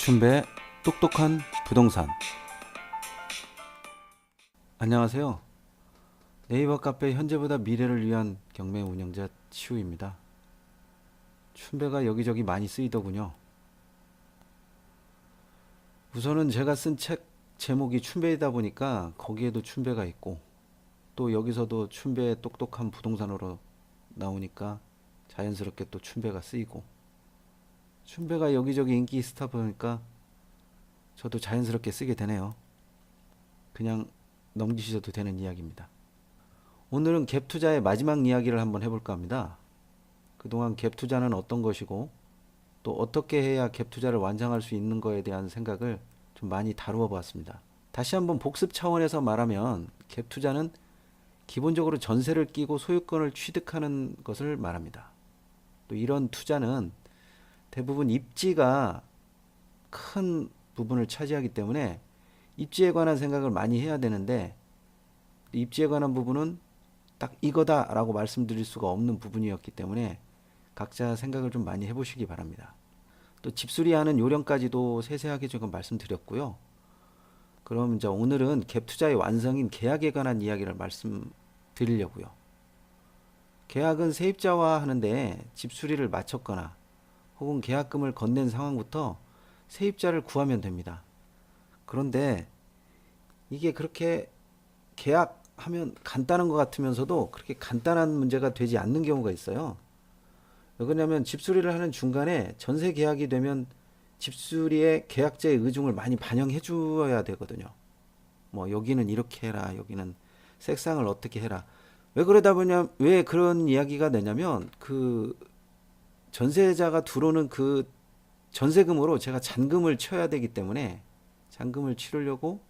춘배의 똑똑한 부동산. 안녕하세요. 네이버 카페 현재보다 미래를 위한 경매 운영자 치우입니다. 춘배가 여기저기 많이 쓰이더군요. 우선은 제가 쓴 책 제목이 춘배이다 보니까 거기에도 춘배가 있고, 또 여기서도 춘배의 똑똑한 부동산으로 나오니까 자연스럽게 또 춘배가 쓰이고, 춘배가 여기저기 인기 스타 보니까 저도 자연스럽게 쓰게 되네요. 그냥 넘기셔도 되는 이야기입니다. 오늘은 갭 투자의 마지막 이야기를 한번 해볼까 합니다. 그동안 갭 투자는 어떤 것이고, 또 어떻게 해야 갭 투자를 완성할 수 있는 거에 대한 생각을 좀 많이 다루어 보았습니다. 다시 한번 복습 차원에서 말하면 갭 투자는 기본적으로 전세를 끼고 소유권을 취득하는 것을 말합니다. 또 이런 투자는 대부분 입지가 큰 부분을 차지하기 때문에 입지에 관한 생각을 많이 해야 되는데, 입지에 관한 부분은 딱 이거다라고 말씀드릴 수가 없는 부분이었기 때문에 각자 생각을 좀 많이 해보시기 바랍니다. 또 집수리하는 요령까지도 세세하게 조금 말씀드렸고요. 그럼 이제 오늘은 갭 투자의 완성인 계약에 관한 이야기를 말씀드리려고요. 계약은 세입자와 하는데 집수리를 마쳤거나 혹은 계약금을 건넨 상황부터 세입자를 구하면 됩니다. 그런데 이게 그렇게 계약하면 간단한 것 같으면서도 그렇게 간단한 문제가 되지 않는 경우가 있어요. 왜 그러냐면 집수리를 하는 중간에 전세 계약이 되면 집수리의 계약자의 의중을 많이 반영해 주어야 되거든요. 뭐 여기는 이렇게 해라, 여기는 색상을 어떻게 해라. 왜 그러다 보냐, 왜 그런 이야기가 되냐면 그 전세자가 들어오는 그 전세금으로 제가 잔금을 쳐야 되기 때문에 잔금을 치르려고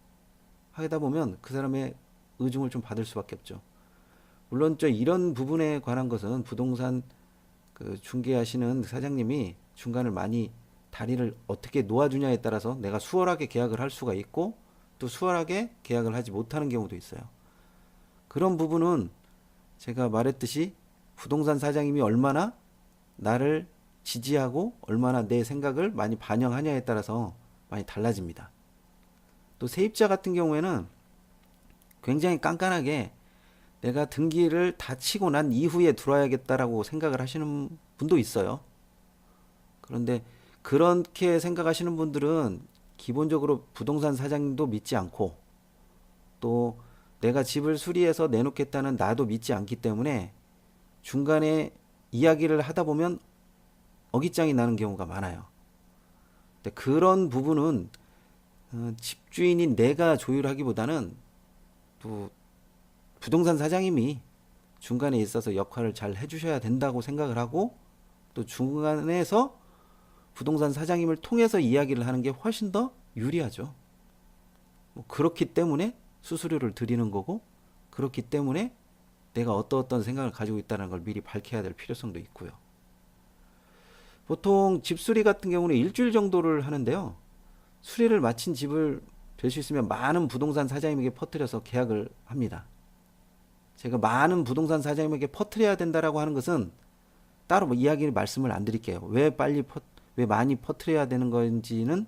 하다 보면 그 사람의 의중을 좀 받을 수밖에 없죠. 물론 이런 부분에 관한 것은 부동산 그 중개하시는 사장님이 중간을 많이 다리를 어떻게 놓아주냐에 따라서 내가 수월하게 계약을 할 수가 있고, 또 수월하게 계약을 하지 못하는 경우도 있어요. 그런 부분은 제가 말했듯이 부동산 사장님이 얼마나 나를 지지하고 얼마나 내 생각을 많이 반영하냐에 따라서 많이 달라집니다. 또 세입자 같은 경우에는 굉장히 깐깐하게 내가 등기를 다 치고 난 이후에 들어와야겠다라고 생각을 하시는 분도 있어요. 그런데 그렇게 생각하시는 분들은 기본적으로 부동산 사장님도 믿지 않고, 또 내가 집을 수리해서 내놓겠다는 나도 믿지 않기 때문에 중간에 이야기를 하다 보면 어깃장이 나는 경우가 많아요. 근데 그런 부분은 집주인인 내가 조율하기보다는 또 부동산 사장님이 중간에 있어서 역할을 잘 해주셔야 된다고 생각을 하고, 또 중간에서 부동산 사장님을 통해서 이야기를 하는 게 훨씬 더 유리하죠. 뭐 그렇기 때문에 수수료를 드리는 거고, 그렇기 때문에 내가 어떤 생각을 가지고 있다는 걸 미리 밝혀야 될 필요성도 있고요. 보통 집수리 같은 경우는 일주일 정도를 하는데요. 수리를 마친 집을 될 수 있으면 많은 부동산 사장님에게 퍼뜨려서 계약을 합니다. 제가 많은 부동산 사장님에게 퍼뜨려야 된다라고 하는 것은 따로 뭐 이야기를 말씀을 안 드릴게요. 왜 많이 퍼뜨려야 되는 건지는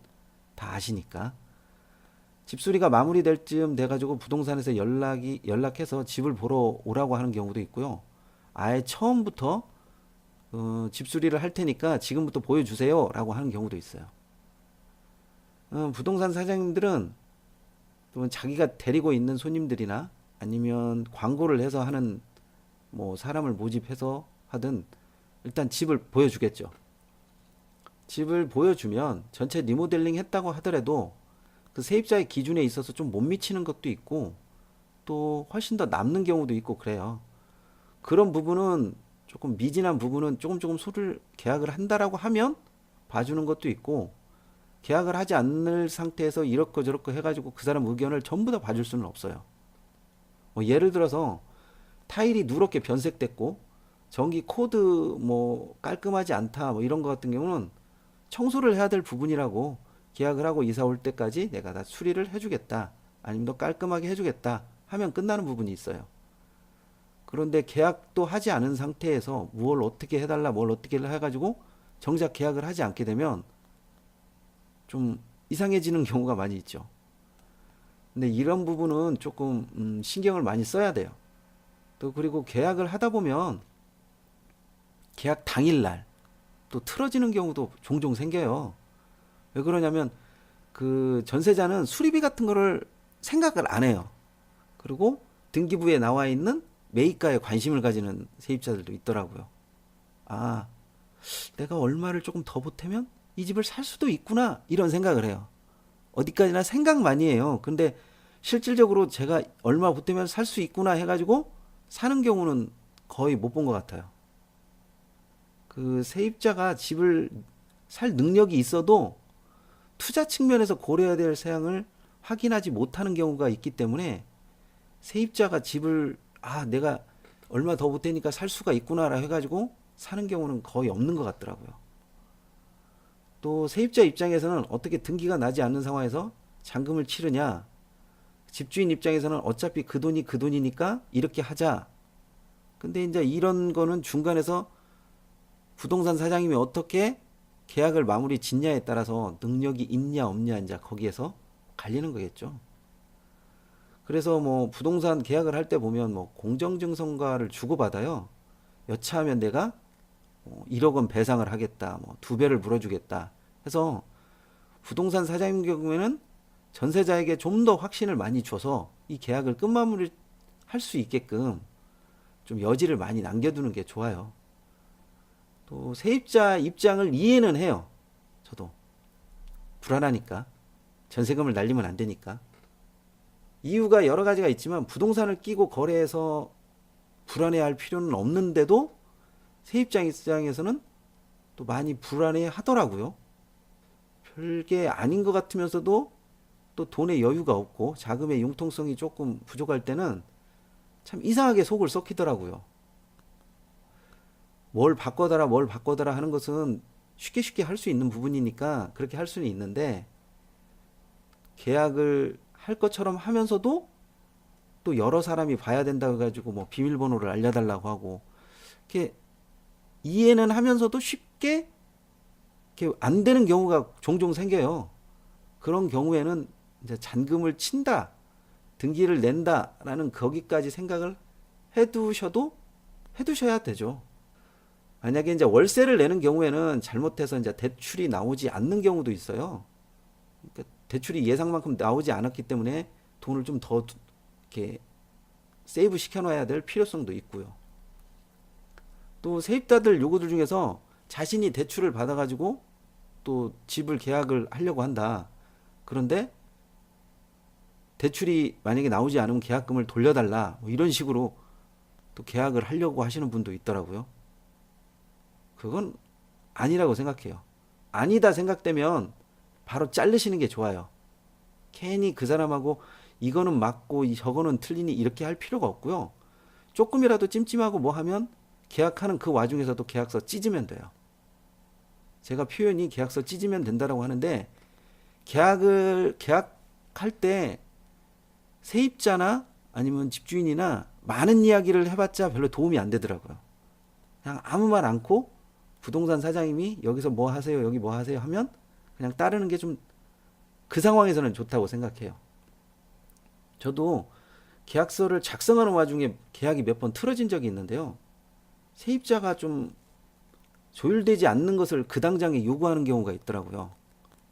다 아시니까. 집수리가 마무리될 즈음 돼가지고 부동산에서 연락해서 집을 보러 오라고 하는 경우도 있고요. 아예 처음부터 집수리를 할 테니까 지금부터 보여주세요 라고 하는 경우도 있어요. 부동산 사장님들은 또 자기가 데리고 있는 손님들이나 아니면 광고를 해서 하는 뭐 사람을 모집해서 하든 일단 집을 보여주겠죠. 집을 보여주면 전체 리모델링 했다고 하더라도 그 세입자의 기준에 있어서 좀 못 미치는 것도 있고, 또 훨씬 더 남는 경우도 있고 그래요. 그런 부분은 조금 미진한 부분은 조금 소를 계약을 한다라고 하면 봐주는 것도 있고, 계약을 하지 않을 상태에서 이렇고 저렇고 해가지고 그 사람 의견을 전부 다 봐줄 수는 없어요. 뭐 예를 들어서 타일이 누렇게 변색됐고 전기 코드 뭐 깔끔하지 않다 뭐 이런 거 같은 경우는 청소를 해야 될 부분이라고, 계약을 하고 이사 올 때까지 내가 다 수리를 해주겠다, 아니면 더 깔끔하게 해주겠다 하면 끝나는 부분이 있어요. 그런데 계약도 하지 않은 상태에서 뭘 어떻게 해달라 뭘 어떻게 해가지고 정작 계약을 하지 않게 되면 좀 이상해지는 경우가 많이 있죠. 근데 이런 부분은 조금 신경을 많이 써야 돼요. 또 그리고 계약을 하다 보면 계약 당일날 또 틀어지는 경우도 종종 생겨요. 왜 그러냐면 그 전세자는 수리비 같은 거를 생각을 안 해요. 그리고 등기부에 나와 있는 매입가에 관심을 가지는 세입자들도 있더라고요. 아, 내가 얼마를 조금 더 보태면 이 집을 살 수도 있구나 이런 생각을 해요. 어디까지나 생각 많이 해요. 근데 실질적으로 제가 얼마 보태면 살 수 있구나 해가지고 사는 경우는 거의 못 본 것 같아요. 그 세입자가 집을 살 능력이 있어도 투자 측면에서 고려해야 될 사항을 확인하지 못하는 경우가 있기 때문에 세입자가 집을 내가 얼마 더 보태니까 살 수가 있구나라 해가지고 사는 경우는 거의 없는 것 같더라고요. 또 세입자 입장에서는 어떻게 등기가 나지 않는 상황에서 잔금을 치르냐, 집주인 입장에서는 어차피 그 돈이 그 돈이니까 이렇게 하자. 근데 이제 이런 거는 중간에서 부동산 사장님이 어떻게 계약을 마무리 짓냐에 따라서 능력이 있냐 없냐 이제 거기에서 갈리는 거겠죠. 그래서 뭐 부동산 계약을 할 때 보면 뭐 공정증서인가를 주고받아요. 여차하면 내가 1억 원 배상을 하겠다, 뭐 2배를 물어주겠다 해서 부동산 사장님 경우에는 전세자에게 좀 더 확신을 많이 줘서 이 계약을 끝마무리 할 수 있게끔 좀 여지를 많이 남겨두는 게 좋아요. 또 세입자 입장을 이해는 해요. 저도 불안하니까 전세금을 날리면 안 되니까. 이유가 여러 가지가 있지만 부동산을 끼고 거래해서 불안해할 필요는 없는데도 세입자 입장에서는 또 많이 불안해 하더라고요. 별게 아닌 것 같으면서도 또 돈에 여유가 없고 자금의 융통성이 조금 부족할 때는 참 이상하게 속을 썩히더라고요. 뭘 바꿔달라 하는 것은 쉽게 할 수 있는 부분이니까 그렇게 할 수는 있는데 계약을 할 것처럼 하면서도 또 여러 사람이 봐야 된다고 해가지고 뭐 비밀번호를 알려달라고 하고 이렇게 이해는 하면서도 쉽게 이렇게 안 되는 경우가 종종 생겨요. 그런 경우에는 이제 잔금을 친다, 등기를 낸다라는 거기까지 생각을 해두셔야 되죠. 만약에 이제 월세를 내는 경우에는 잘못해서 이제 대출이 나오지 않는 경우도 있어요. 그러니까 대출이 예상만큼 나오지 않았기 때문에 돈을 좀 더 이렇게 세이브 시켜놔야 될 필요성도 있고요. 또 세입자들 요구들 중에서 자신이 대출을 받아가지고 또 집을 계약을 하려고 한다. 그런데 대출이 만약에 나오지 않으면 계약금을 돌려달라. 뭐 이런 식으로 또 계약을 하려고 하시는 분도 있더라고요. 그건 아니라고 생각해요. 아니다 생각되면 바로 자르시는 게 좋아요. 괜히 그 사람하고 이거는 맞고 저거는 틀리니 이렇게 할 필요가 없고요. 조금이라도 찜찜하고 뭐 하면 계약하는 그 와중에서도 계약서 찢으면 돼요. 제가 표현이 계약서 찢으면 된다라고 하는데 계약할 때 세입자나 아니면 집주인이나 많은 이야기를 해봤자 별로 도움이 안 되더라고요. 그냥 아무 말 않고 부동산 사장님이 여기서 뭐 하세요, 여기 뭐 하세요 하면 그냥 따르는 게 좀 그 상황에서는 좋다고 생각해요. 저도 계약서를 작성하는 와중에 계약이 몇 번 틀어진 적이 있는데요. 세입자가 좀 조율되지 않는 것을 그 당장에 요구하는 경우가 있더라고요.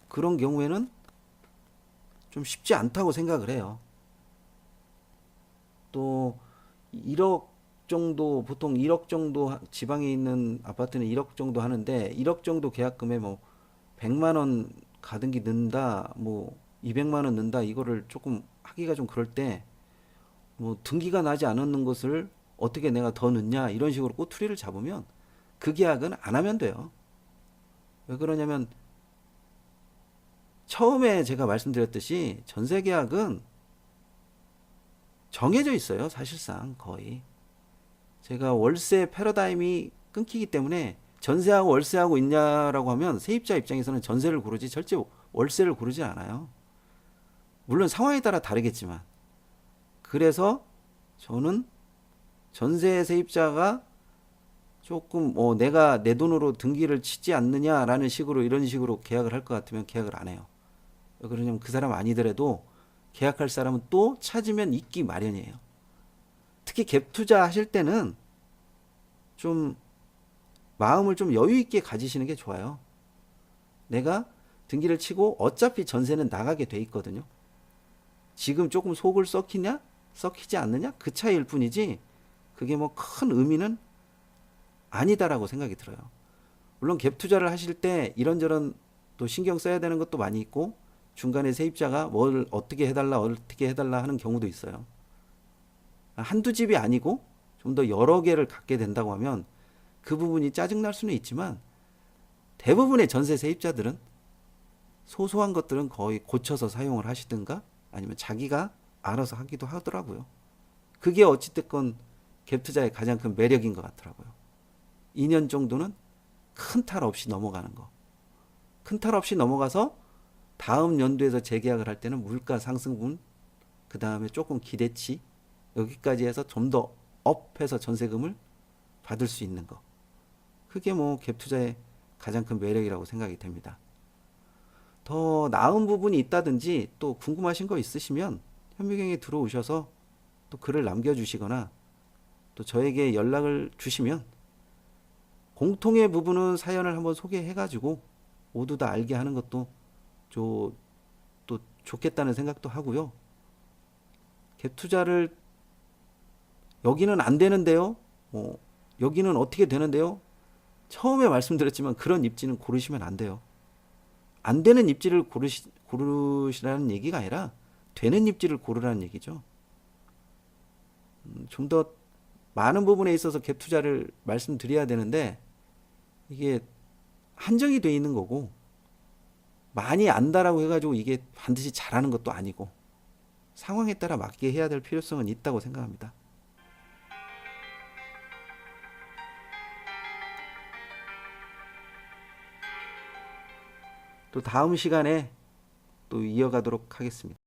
그런 경우에는 좀 쉽지 않다고 생각을 해요. 또 1억 정도, 보통 1억 정도 지방에 있는 아파트는 1억 정도 하는데 1억 정도 계약금에 뭐 100만 원 가등기 넣는다, 뭐 200만 원 넣는다, 이거를 조금 하기가 좀 그럴 때 뭐 등기가 나지 않았는 것을 어떻게 내가 더 넣냐 이런 식으로 꼬투리를 잡으면 그 계약은 안 하면 돼요. 왜 그러냐면 처음에 제가 말씀드렸듯이 전세 계약은 정해져 있어요. 사실상 거의. 제가 월세 패러다임이 끊기기 때문에 전세하고 월세하고 있냐라고 하면 세입자 입장에서는 전세를 고르지 절대 월세를 고르지 않아요. 물론 상황에 따라 다르겠지만. 그래서 저는 전세 세입자가 조금 내가 내 돈으로 등기를 치지 않느냐라는 식으로 이런 식으로 계약을 할 것 같으면 계약을 안 해요. 왜 그러냐면 그 사람 아니더라도 계약할 사람은 또 찾으면 있기 마련이에요. 특히 갭 투자 하실 때는 좀 마음을 좀 여유 있게 가지시는 게 좋아요. 내가 등기를 치고 어차피 전세는 나가게 돼 있거든요. 지금 조금 속을 썩히냐 썩히지 않느냐 그 차이일 뿐이지 그게 뭐 큰 의미는 아니다라고 생각이 들어요. 물론 갭 투자를 하실 때 이런저런 또 신경 써야 되는 것도 많이 있고 중간에 세입자가 뭘 어떻게 해달라 하는 경우도 있어요. 한두 집이 아니고 좀 더 여러 개를 갖게 된다고 하면 그 부분이 짜증날 수는 있지만 대부분의 전세 세입자들은 소소한 것들은 거의 고쳐서 사용을 하시든가 아니면 자기가 알아서 하기도 하더라고요. 그게 어찌됐건 갭 투자의 가장 큰 매력인 것 같더라고요. 2년 정도는 큰 탈 없이 넘어가는 거. 큰 탈 없이 넘어가서 다음 연도에서 재계약을 할 때는 물가 상승분, 그 다음에 조금 기대치, 여기까지 해서 좀 더 업해서 전세금을 받을 수 있는 거. 그게 뭐 갭 투자의 가장 큰 매력이라고 생각이 됩니다. 더 나은 부분이 있다든지 또 궁금하신 거 있으시면 현미경에 들어오셔서 또 글을 남겨주시거나 또 저에게 연락을 주시면 공통의 부분은 사연을 한번 소개해가지고 모두 다 알게 하는 것도 또 좋겠다는 생각도 하고요. 갭 투자를 여기는 안 되는데요. 여기는 어떻게 되는데요. 처음에 말씀드렸지만 그런 입지는 고르시면 안 돼요. 안 되는 입지를 고르시라는 얘기가 아니라 되는 입지를 고르라는 얘기죠. 좀 더 많은 부분에 있어서 갭 투자를 말씀드려야 되는데 이게 한정이 돼 있는 거고 많이 안다라고 해가지고 이게 반드시 잘하는 것도 아니고 상황에 따라 맞게 해야 될 필요성은 있다고 생각합니다. 또 다음 시간에 또 이어가도록 하겠습니다.